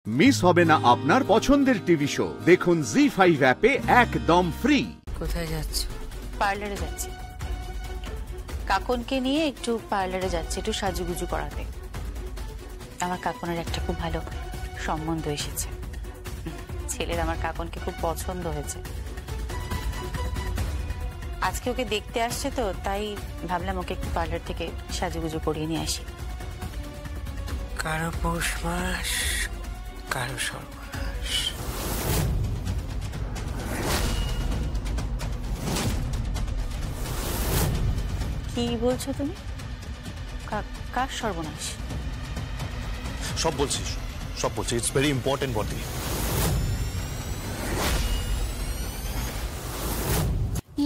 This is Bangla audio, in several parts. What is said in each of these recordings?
মিস হবে না আপনার পছন্দের টিভি শো। দেখুন জি5 অ্যাপে একদম ফ্রি। কোথায় যাচ্ছ? পার্লারে যাচ্ছি। কাকনকে নিয়ে একটু পার্লারে যাচ্ছি, একটু সাজুগুজু করাতে। আমার কাকনের একটা খুব ভালো সম্বন্ধ এসেছে। ছেলের আমার কাকনকে খুব পছন্দ হয়েছে। আজকে ওকে দেখতে আসছে তো, তাই ভাবলাম ওকে একটু পার্লার থেকে সাজুগুজু করিয়ে নিয়ে আসি। কারো পৌষ মাস, কারো সর্বনাশ। কি বলছো তুমি? কার সর্বনাশ? সব বলছি, সব বলছি। It's very important body.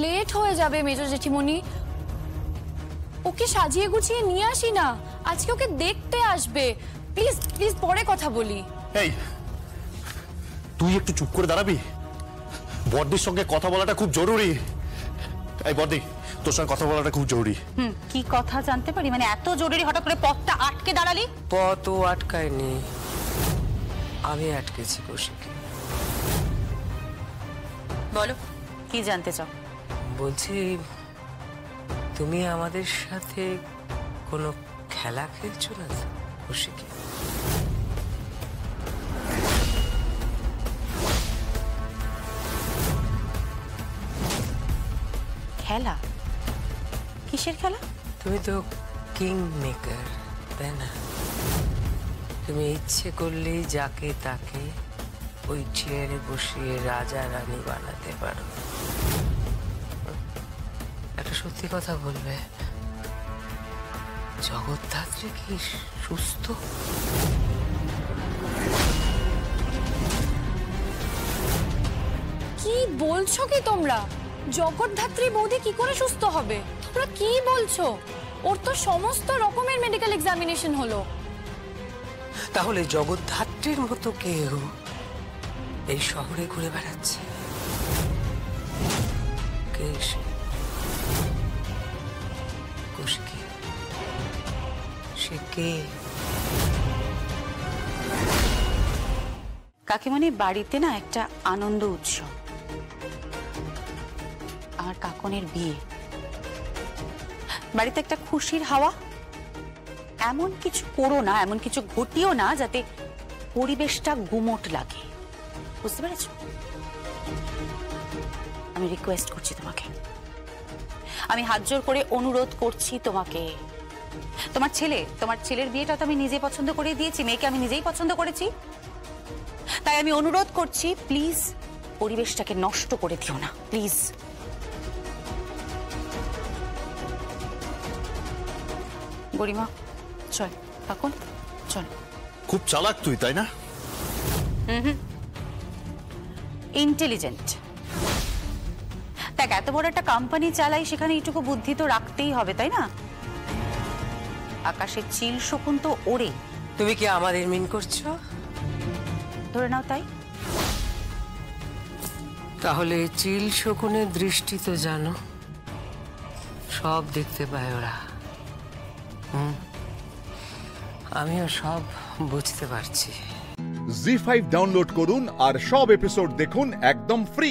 Late হয়ে যাবে মেজর জেঠিমণি, ওকে সাজিয়ে গুছিয়ে নিয়ে আসি না। আজকে ওকে দেখতে আসবে। প্লিজ প্লিজ পরে কথা বলি। এই তুই একটু চুপ করে দাঁড়াবি? বডির সঙ্গে কথা বলাটা খুব জরুরি। এই বডি, তোর সঙ্গে কথা বলাটা খুব জরুরি। কি কথা জানতে পারি? মানে এত জরুরি, হঠাৎ করে পথটা আটকে দাঁড়ালি? পথ ও আটকায়নি, আমি আটকেছি কৌশিককে। বলো, কি জানতে চাও? বলছি, তুমি আমাদের সাথে কোনো খেলা খেলছো না কৌশিকে? খেলা? কিসের খেলা? তুমি তো কিং মেকার, তাই না? তুমি ইচ্ছে করলেই যাকে তাকে ওই চেয়ারে বসিয়ে রাজা রানী বানাতে পারো। একটা সত্যি কথা বলবে, জগদ্ধাত্রী কি সুস্থ? কি বলছো কি তোমরা? জগদ্ধাত্রী বৌদি কি করে সুস্থ হবে? তোমরা কি বলছো? ওর তো সমস্ত রকমের মেডিকেল এক্সামিনেশন হলো। তাহলে জগদ্ধাত্রীর মতো কেউ এই শহরে ঘুরে বেড়াচ্ছে? কে সে? কৌশিকী, সে কে? কাকিমণি, বাড়িতে না একটা আনন্দ উৎসব। আমার কাকনের বিয়ে, বাড়িতে একটা খুশির হাওয়া। এমন কিছু করো না, এমন কিছু ঘটিও না যাতে পরিবেশটা গুমোট লাগে, বুঝতে পেরেছ? আমি রিকোয়েস্ট করছি তোমাকে, আমি হাত জোর করে অনুরোধ করছি তোমাকে। তোমার ছেলের বিয়েটা তো আমি নিজে পছন্দ করে দিয়েছি, মেয়েকে আমি নিজেই পছন্দ করেছি। তাই আমি অনুরোধ করছি, প্লিজ পরিবেশটাকে নষ্ট করে দিও না, প্লিজ। গরিমা, চল। কাকুন, চল। খুব চালাক তুই, তাই না? ইন্টেলিজেন্ট। দেখ, এত বড় একটা কোম্পানি চালাই, সেখানে এইটুকু বুদ্ধি তো রাখতেই হবে, তাই না? আকাশের চিল শকুন তো ওড়ে। তুমি কি আমাদের মিন করছো? ধরে নাও তাই। তাহলে চিল শকুনের দৃষ্টি তো জানো, সব দেখতে পায় ওরা। আমিও সব বুঝতে পারছি। জি5 ডাউনলোড করুন আর সব এপিসোড দেখুন একদম ফ্রি।